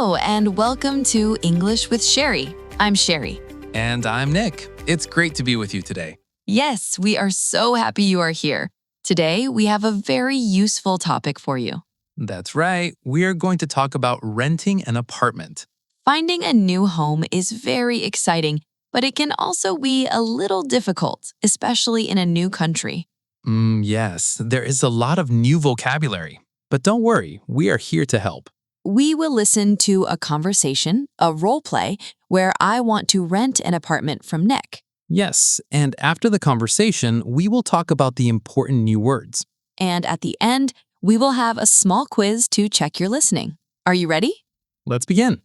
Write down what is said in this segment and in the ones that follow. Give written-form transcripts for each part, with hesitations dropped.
Hello, and welcome to English with Cheri. I'm Cheri. And I'm Nick. It's great to be with you today. Yes, we are so happy you are here. Today, we have a very useful topic for you. That's right. We are going to talk about renting an apartment. Finding a new home is very exciting, but it can also be a little difficult, especially in a new country. Yes, there is a lot of new vocabulary. But don't worry, we are here to help. We will listen to a conversation, a role play, where I want to rent an apartment from Nick. Yes, and after the conversation, we will talk about the important new words. And at the end, we will have a small quiz to check your listening. Are you ready? Let's begin.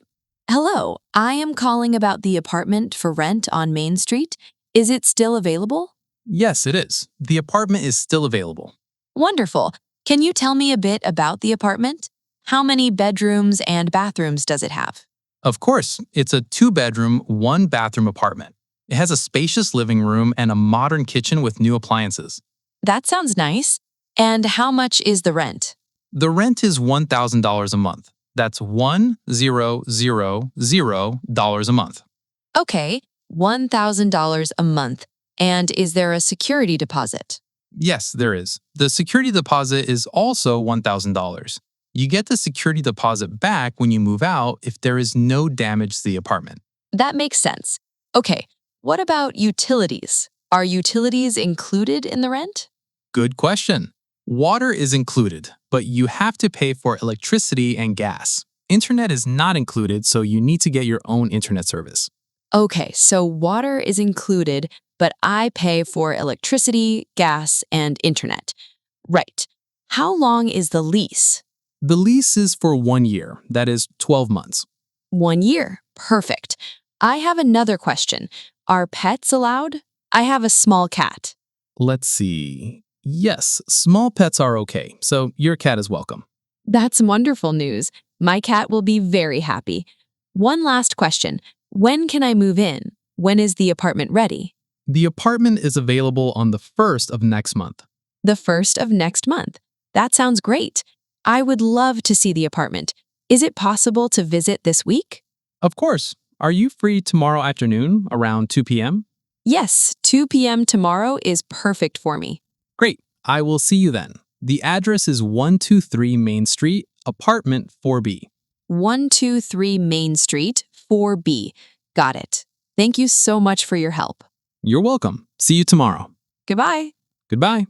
Hello, I am calling about the apartment for rent on Main Street. Is it still available? Yes, it is. The apartment is still available. Wonderful. Can you tell me a bit about the apartment? How many bedrooms and bathrooms does it have? Of course, it's a 2-bedroom, 1-bathroom apartment. It has a spacious living room and a modern kitchen with new appliances. That sounds nice. And how much is the rent? The rent is $1,000 a month. That's $1,000 a month. Okay, $1,000 a month. And is there a security deposit? Yes, there is. The security deposit is also $1,000. You get the security deposit back when you move out if there is no damage to the apartment. That makes sense. Okay, what about utilities? Are utilities included in the rent? Good question. Water is included, but you have to pay for electricity and gas. Internet is not included, so you need to get your own internet service. Okay, so water is included, but I pay for electricity, gas, and internet. Right. How long is the lease? The lease is for 1 year, that is 12 months. 1 year. Perfect. I have another question. Are pets allowed? I have a small cat. Let's see. Yes, small pets are okay, so your cat is welcome. That's wonderful news. My cat will be very happy. One last question. When can I move in? When is the apartment ready? The apartment is available on the 1st of next month. The 1st of next month. That sounds great. I would love to see the apartment. Is it possible to visit this week? Of course. Are you free tomorrow afternoon around 2 p.m.? Yes, 2 p.m. tomorrow is perfect for me. Great. I will see you then. The address is 123 Main Street, apartment 4B. 123 Main Street, 4B. Got it. Thank you so much for your help. You're welcome. See you tomorrow. Goodbye. Goodbye.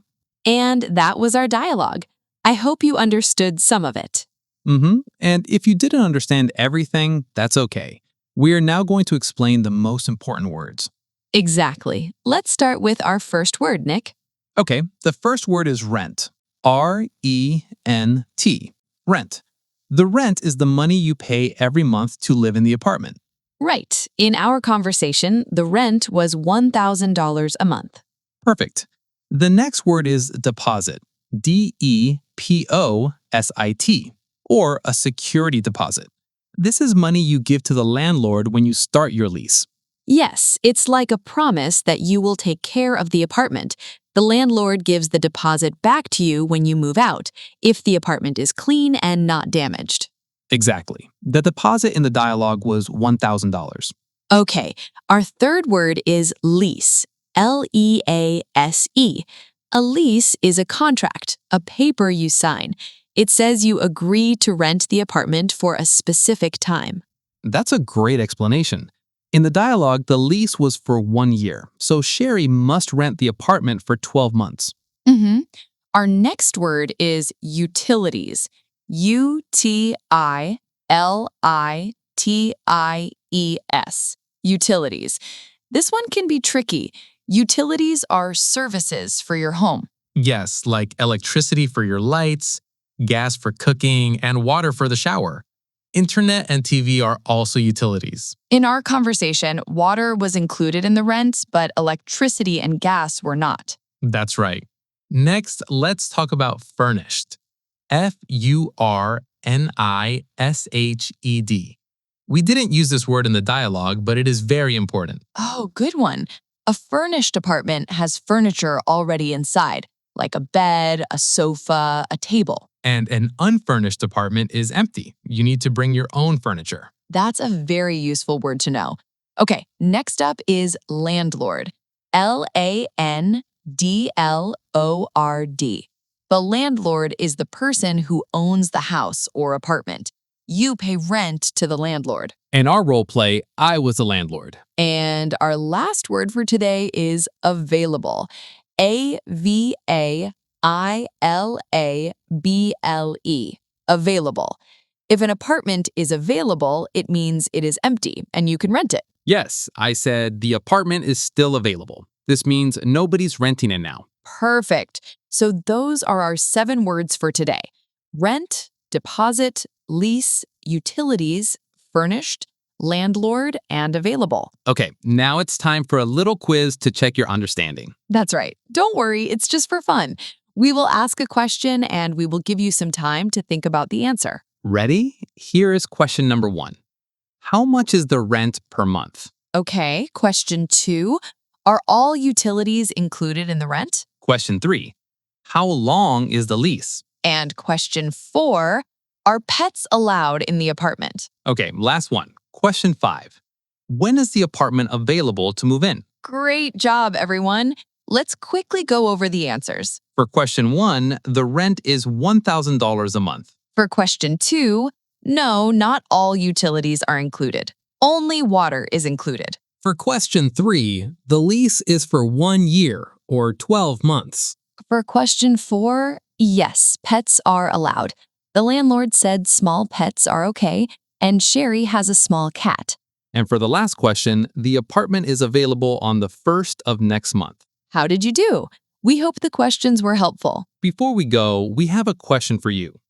And that was our dialogue. I hope you understood some of it. And if you didn't understand everything, that's okay. We are now going to explain the most important words. Exactly. Let's start with our first word, Nick. Okay, the first word is rent. R-E-N-T. Rent. The rent is the money you pay every month to live in the apartment. Right. In our conversation, the rent was $1,000 a month. Perfect. The next word is deposit. D-E-P-O-S-I-T, or a security deposit. This is money you give to the landlord when you start your lease. Yes, it's like a promise that you will take care of the apartment. The landlord gives the deposit back to you when you move out, if the apartment is clean and not damaged. Exactly. The deposit in the dialogue was $1,000. Okay, our third word is lease. L-E-A-S-E. A lease is a contract, a paper you sign. It says you agree to rent the apartment for a specific time. That's a great explanation. In the dialogue, the lease was for 1 year, so Cheri must rent the apartment for 12 months. Our next word is utilities. U-T-I-L-I-T-I-E-S. Utilities. This one can be tricky. Utilities are services for your home. Yes, like electricity for your lights, gas for cooking, and water for the shower. Internet and TV are also utilities. In our conversation, water was included in the rent, but electricity and gas were not. That's right. Next, let's talk about furnished. F-U-R-N-I-S-H-E-D. We didn't use this word in the dialogue, but it is very important. Oh, good one. A furnished apartment has furniture already inside, like a bed, a sofa, a table. And an unfurnished apartment is empty. You need to bring your own furniture. That's a very useful word to know. Okay, next up is landlord. Landlord. The landlord is the person who owns the house or apartment. You pay rent to the landlord. In our role play, I was a landlord. And our last word for today is available. Available. Available. If an apartment is available, it means it is empty and you can rent it. Yes, I said the apartment is still available. This means nobody's renting it now. Perfect. So those are our 7 words for today. Rent, deposit, lease, utilities, furnished, landlord, and available. Okay, now it's time for a little quiz to check your understanding. That's right. Don't worry, it's just for fun. We will ask a question and we will give you some time to think about the answer. Ready? Here is question number 1. How much is the rent per month? Okay, question 2. Are all utilities included in the rent? Question 3. How long is the lease? And question 4. Are pets allowed in the apartment? Okay, last one. Question 5. When is the apartment available to move in? Great job, everyone. Let's quickly go over the answers. For question 1, the rent is $1,000 a month. For question 2, no, not all utilities are included. Only water is included. For question 3, the lease is for 1 year or 12 months. For question 4, yes, pets are allowed. The landlord said small pets are okay, and Cheri has a small cat. And for the last question, the apartment is available on the 1st of next month. How did you do? We hope the questions were helpful. Before we go, we have a question for you.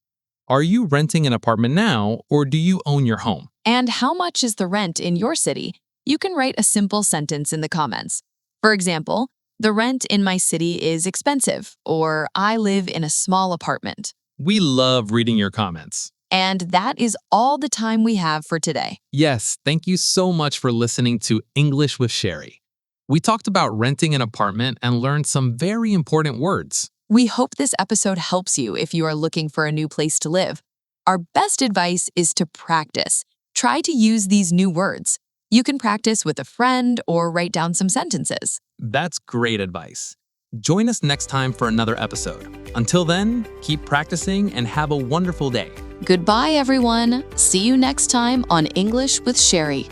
Are you renting an apartment now, or do you own your home? And how much is the rent in your city? You can write a simple sentence in the comments. For example, the rent in my city is expensive, or I live in a small apartment. We love reading your comments. And that is all the time we have for today. Yes, thank you so much for listening to English with Cheri. We talked about renting an apartment and learned some very important words. We hope this episode helps you if you are looking for a new place to live. Our best advice is to practice. Try to use these new words. You can practice with a friend or write down some sentences. That's great advice. Join us next time for another episode. Until then, keep practicing and have a wonderful day. Goodbye, everyone. See you next time on English with Cheri.